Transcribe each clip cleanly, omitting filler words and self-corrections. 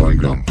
Enjoy gum.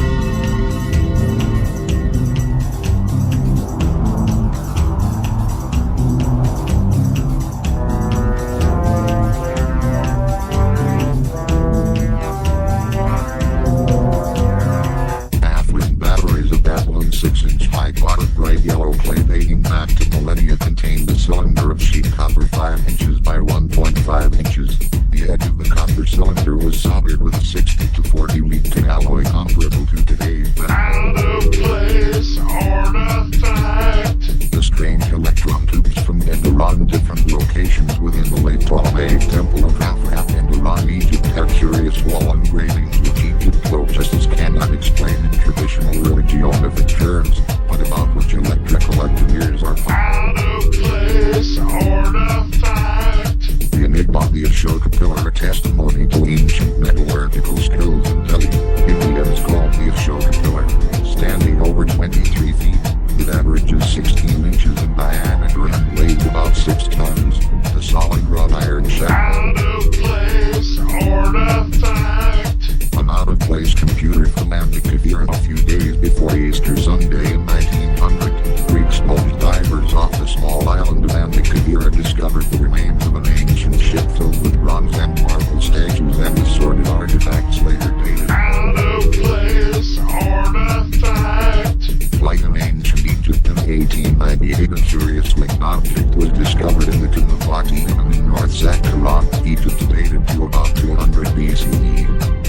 Batteries of that 1/6-inch high-watt bright yellow clay dating back to millennia contained a cylinder of sheet copper 5 inches by 1.5 inches. The edge of the copper cylinder was soldered with a 60 to 40 lead tin alloy comparable to today's out-of-place artifact. The strange electron tubes from Iran, different locations within the late Ptolemaic Temple of Afrat and Iran, Egypt, have curious wall engravings which Egyptologists cannot explain in traditional religioific terms, but about which electrical engineers are out-of-place artifact. The enigma of the Ashoka pillar, a testimony to ancient metallurgical skills in Delhi. Indians called the Ashoka pillar, standing over 23 feet. It averages 16 inches in diameter and weighs about 6 tons. The solid wrought iron shaft. Out-of-place artifact. An out-of-place computer from Antikythera a few days before Easter Sunday in 1900. Greek sponge divers off the small island of Antikythera discovered the remains of an ancient ship filled with bronze and marble statues and assorted artifacts later dated. Out-of-place artifact. Like in ancient Egypt in 1898, a curious winged object was discovered in the tomb of Akhmenimon in North Saqqara, Egypt, dated to about 200 BCE.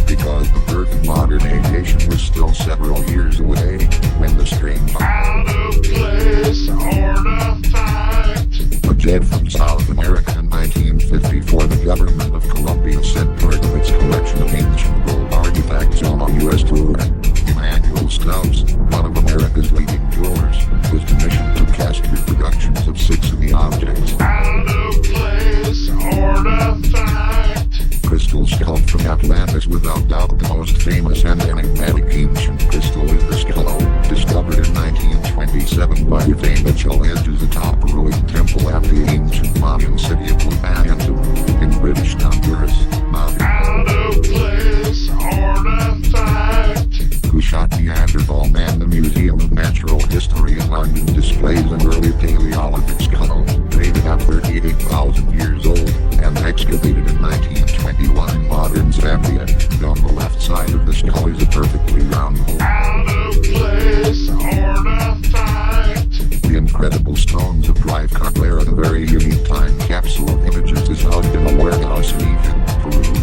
Because the birth of modern aviation was still several years away, when the strange out-of-place artifact. A jet from South America in 1954, the government of Colombia sent part of its collection of ancient gold artifacts on a U.S. tour. Emmanuel Stubbs, one of America's leading jewelers, was commissioned to cast reproductions of 6 of the objects. Out-of-place artifact. Crystal skull from Atlantis, without doubt the most famous and enigmatic ancient crystal is the Skello, discovered in 1927 by famous Challenges atop a ruined temple at the ancient Mayan city of Lubantum, in British Honduras. Out-of-place artifact. Who shot Neanderthal Man? The Museum of Natural History in London displays an early Paleolithic skull, dated at 38,000 years old, and excavated in 1921 in modern Zambia. On the left side of the skull is a perfectly round hole. Out-of-place artifact. The incredible stones of dry Cabrera, a very unique time capsule of images, is housed in a warehouse in Egypt, Peru.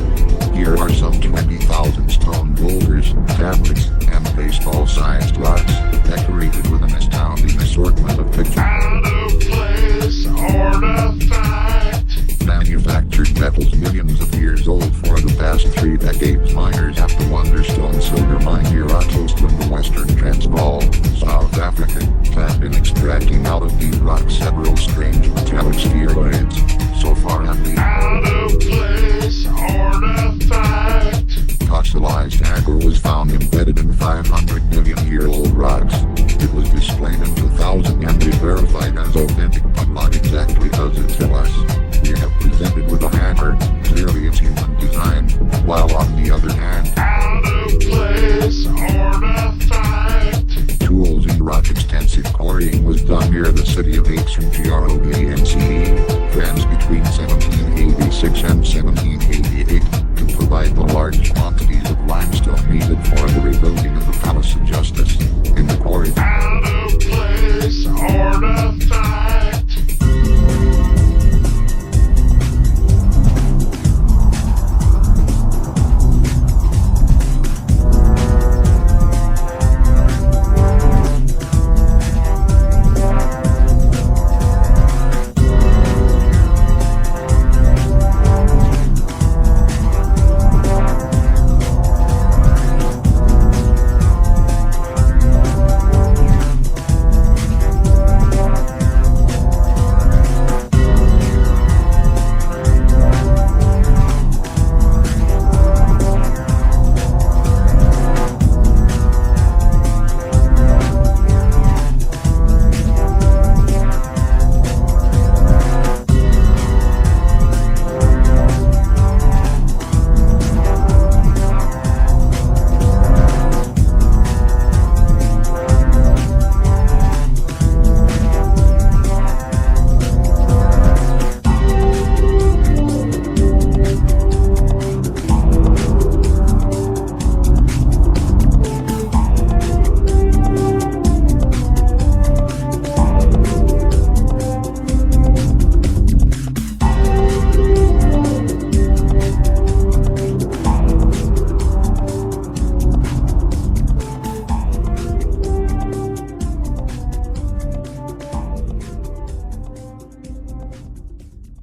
Here are some 20,000 stone boulders, tablets, and baseball-sized rocks, decorated with an astounding assortment of pictures. Out-of-place artifact. Manufactured metals millions of years old. For the past 3 decades, miners at the Wonderstone silver mine near Atosta in the western Transvaal, South Africa, have been extracting out of these rocks several strange metallic spheroids. So far, the out-of-place artifact. fossilized agor was found embedded in 500-million-year-old rocks. It was displayed in 2000 and is verified as authentic, but what exactly does it tell us? We have presented with a hammer, clearly it's human design, while on the other hand, out-of-place artifact. tools in rock extensive quarrying was done near the city of Aix in Grandce.